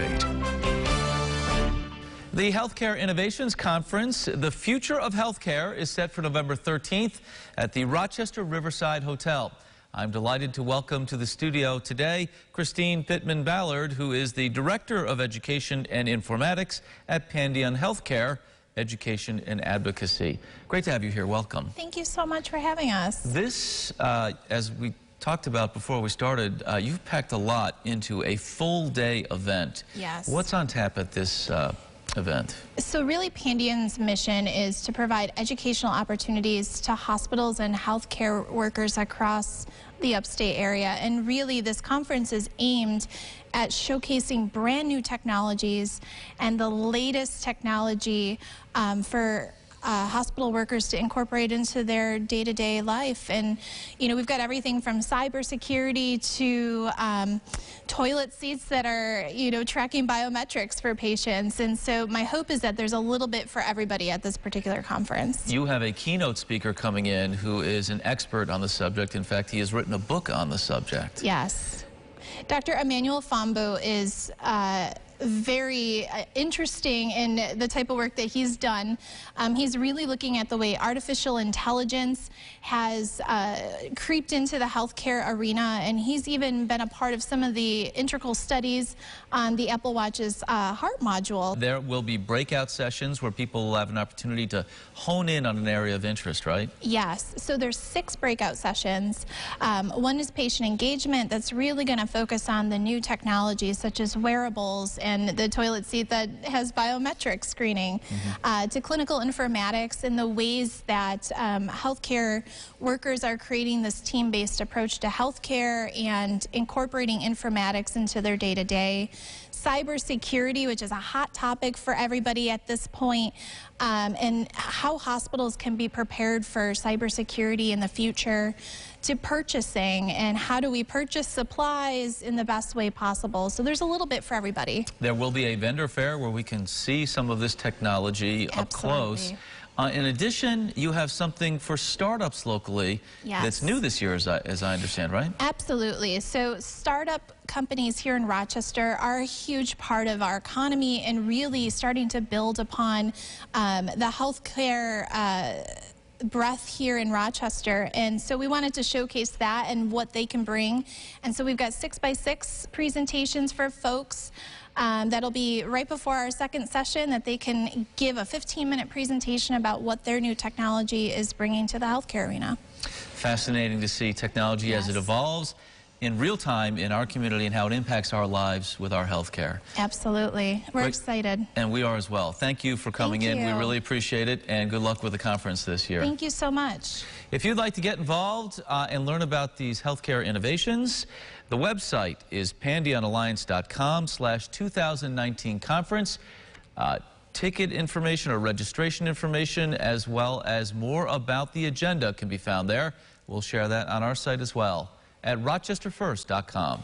8. The Healthcare Innovations Conference, The Future of Healthcare, is set for November 13th at the Rochester Riverside Hotel. I'm delighted to welcome to the studio today Christine Pittman-Ballard, who is the Director of Education and Informatics at Pandion Healthcare, Education and Advocacy. Great to have you here. Welcome. Thank you so much for having us. This, as we talked about before we started, you've packed a lot into a full-day event. Yes. What's on tap at this event? So really Pandion's mission is to provide educational opportunities to hospitals and healthcare workers across the upstate area. And really this conference is aimed at showcasing brand new technologies and the latest technology for hospital workers to incorporate into their day-to-day life. And, you know, we've got everything from cybersecurity to toilet seats that are, you know, tracking biometrics for patients. And so my hope is that there's a little bit for everybody at this particular conference. You have a keynote speaker coming in who is an expert on the subject. In fact, he has written a book on the subject. Yes. Dr. Emmanuel Toombs is very interesting in the type of work that he's done. He's really looking at the way artificial intelligence has creeped into the healthcare arena, and he's even been a part of some of the integral studies on the Apple Watch's heart module. There will be breakout sessions where people will have an opportunity to hone in on an area of interest, right? Yes. So there's 6 breakout sessions. One is patient engagement that's really going to focus on the new technologies such as wearables and the toilet seat that has biometric screening, to clinical informatics and the ways that healthcare workers are creating this team-based approach to healthcare and incorporating informatics into their day-to-day. Cybersecurity, which is a hot topic for everybody at this point, and how hospitals can be prepared for cybersecurity in the future, to purchasing and how do we purchase supplies in the best way possible. So there's a little bit for everybody. There will be a vendor fair where we can see some of this technology up close. In addition, you have something for startups locally that's new this year, as I understand, right? Absolutely. So startup companies here in Rochester are a huge part of our economy and really starting to build upon the healthcare breadth here in Rochester, and so we wanted to showcase that and what they can bring. And so we've got 6x6 presentations for folks that'll be right before our second session, that they can give a 15-minute presentation about what their new technology is bringing to the healthcare arena. Fascinating to see technology as it evolves in real time in our community and how it impacts our lives with our health care. Absolutely. We're excited. And we are as well. Thank you for coming in. We really appreciate it, and good luck with the conference this year. Thank you so much. If you'd like to get involved and learn about these healthcare innovations, the website is pandionalliance.com/2019 conference. Ticket information or registration information, as well as more about the agenda, can be found there. We'll share that on our site as well at rochesterfirst.com.